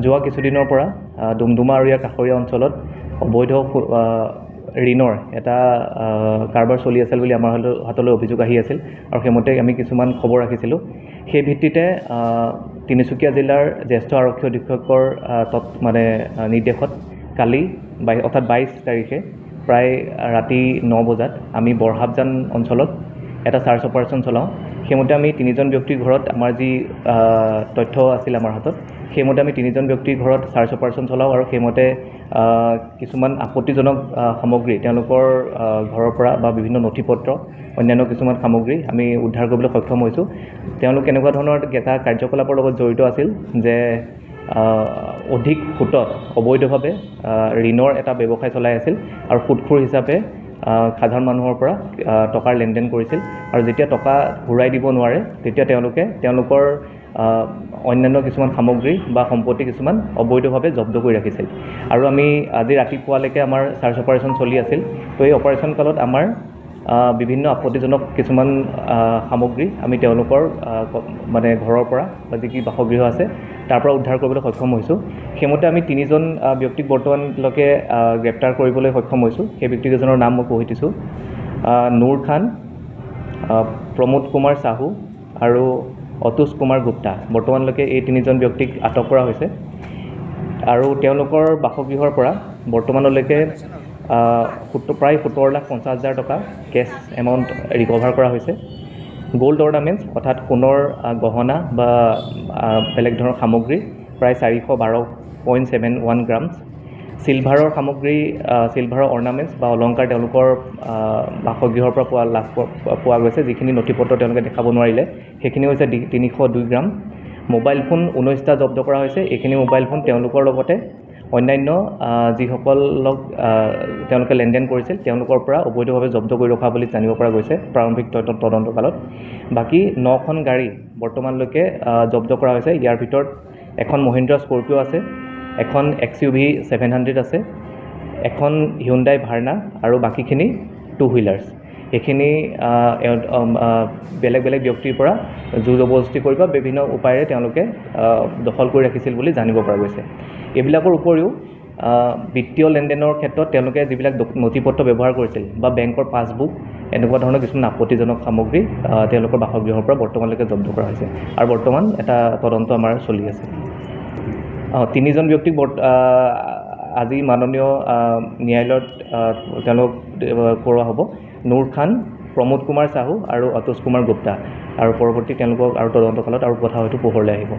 যোৱা কিছুদিনৰ পৰা ডুমডুমা আৰু ইয়াৰ কাষৰীয়া অঞ্চলত অবৈধ ঋণৰ এটা কাৰবাৰ চলি আছিল বুলি আমাৰ হাতলৈ অভিযোগ আহি আছিল আৰু সেইমতে আমি কিছুমান খবৰ ৰাখিছিলোঁ। সেই ভিত্তিতে তিনিচুকীয়া জিলাৰ জ্যেষ্ঠ আৰক্ষী অধীক্ষকৰ নিৰ্দেশত কালি অৰ্থাৎ 22 তাৰিখে প্ৰায় ৰাতি 9 বজাত আমি বৰহাবজান অঞ্চলত এটা চাৰ্চ অপাৰেশ্যন চলাওঁ। সেইমতে আমি 3জন ব্যক্তিৰ ঘৰত আমাৰ যি তথ্য আছিল আমাৰ হাতত, সেইমতে আমি 3জন ব্যক্তিৰ ঘৰত চাৰ্চ অপাৰেশ্যন চলাওঁ আৰু সেইমতে কিছুমান আপত্তিজনক সামগ্ৰী তেওঁলোকৰ ঘৰৰ পৰা বা বিভিন্ন নথিপত্ৰ অন্যান্য কিছুমান সামগ্ৰী আমি উদ্ধাৰ কৰিবলৈ সক্ষম হৈছোঁ। তেওঁলোক এনেকুৱা ধৰণৰ এটা কাৰ্যকলাপৰ লগত জড়িত আছিল যে অধিক সুতত অবৈধভাৱে ঋণৰ এটা ব্যৱসায় চলাই আছিল আৰু সুদখোৰ হিচাপে সাধাৰণ মানুহৰ পৰা টকাৰ লেনদেন কৰিছিল আৰু যেতিয়া টকা ঘূৰাই দিব নোৱাৰে তেতিয়া তেওঁলোকৰ অন্যান্য কিছুমান সামগ্ৰী বা সম্পত্তি কিছুমান অবৈধভাৱে জব্দ কৰি ৰাখিছিল আৰু আমি আজি ৰাতিপুৱালৈকে আমাৰ চাৰ্চ অপাৰেশ্যন চলি আছিল। তো এই অপাৰেশ্যন কালত আমাৰ বিভিন্ন আপত্তিজনক কিছুমান সামগ্ৰী আমি তেওঁলোকৰ ঘৰৰ পৰা বা যি বাসগৃহ আছে তাৰ পৰা উদ্ধাৰ কৰিবলৈ সক্ষম হৈছোঁ। সেইমতে আমি 3জন ব্যক্তিক বৰ্তমানলৈকে গ্ৰেপ্তাৰ কৰিবলৈ সক্ষম হৈছোঁ। সেই ব্যক্তিকেইজনৰ নাম মই কৈ দিছোঁ। নুৰ খান, প্ৰমোদ কুমাৰ চাহু আৰু অতুষ কুমাৰ গুপ্তা। বৰ্তমানলৈকে এই 3জন ব্যক্তিক আটক কৰা হৈছে আৰু তেওঁলোকৰ বাসগৃহৰ পৰা বৰ্তমানলৈকে প্ৰায় 17,50,000 টকা কেছ এমাউণ্ট ৰিকভাৰ কৰা হৈছে। গোল্ড অৰ্নামেণ্টছ অৰ্থাৎ সোণৰ গহনা বা বেলেগ ধৰণৰ সামগ্ৰী প্ৰায় 412.71 গ্ৰাম, চিলভাৰৰ সামগ্ৰী চিলভাৰৰ অৰ্নামেণ্টছ বা অলংকাৰ তেওঁলোকৰ বাসগৃহৰ পৰা পোৱা গৈছে, যিখিনি নথিপত্ৰ তেওঁলোকে দেখাব নোৱাৰিলে সেইখিনি হৈছে 302 গ্ৰাম। মোবাইল ফোন 19টা জব্দ কৰা হৈছে। এইখিনি মোবাইল ফোন তেওঁলোকৰ লগতে অন্যান্য যিসকলক তেওঁলোকে লেনদেন কৰিছিল তেওঁলোকৰ পৰা অবৈধভাৱে জব্দ কৰি ৰখা বুলি জানিব পৰা গৈছে প্ৰাৰম্ভিক তদন্তকালত। বাকী 9খন গাড়ী বৰ্তমানলৈকে জব্দ কৰা হৈছে। ইয়াৰ ভিতৰত এখন মহিন্দ্ৰা স্কৰপিঅ' আছে, এখন XUV 700 আছে, এখন হিউণ্ডাই ভাৰ্না আৰু বাকীখিনি 2 হুইলাৰ্ছ। এইখিনি বেলেগ বেলেগ ব্যক্তিৰ পৰা জোৰ জবৰদস্তি কৰি বা বিভিন্ন উপায়েৰে তেওঁলোকে দখল কৰি ৰাখিছিল বুলি জানিব পৰা গৈছে। এইবিলাকৰ উপৰিও বিত্তীয় লেনদেনৰ ক্ষেত্ৰত তেওঁলোকে যিবিলাক নথিপত্ৰ ব্যৱহাৰ কৰিছিল বা বেংকৰ পাছবুক এনেকুৱা ধৰণৰ কিছুমান আপত্তিজনক সামগ্ৰী তেওঁলোকৰ বাসগৃহৰ পৰা বৰ্তমানলৈকে জব্দ কৰা হৈছে আৰু বৰ্তমান এটা তদন্ত আমাৰ চলি আছে। 3জন ব্যক্তিক আজি মাননীয় ন্যায়ালয়ত তেওঁলোক কৰোৱা হ'ব। নুৰ খান, প্ৰমোদ কুমাৰ চাহু আৰু অতুষ কুমাৰ গুপ্তা। আৰু পৰৱৰ্তী তেওঁলোকক আৰু তদন্তকালত আৰু কথা হয়তো পোহৰলৈ আহিব।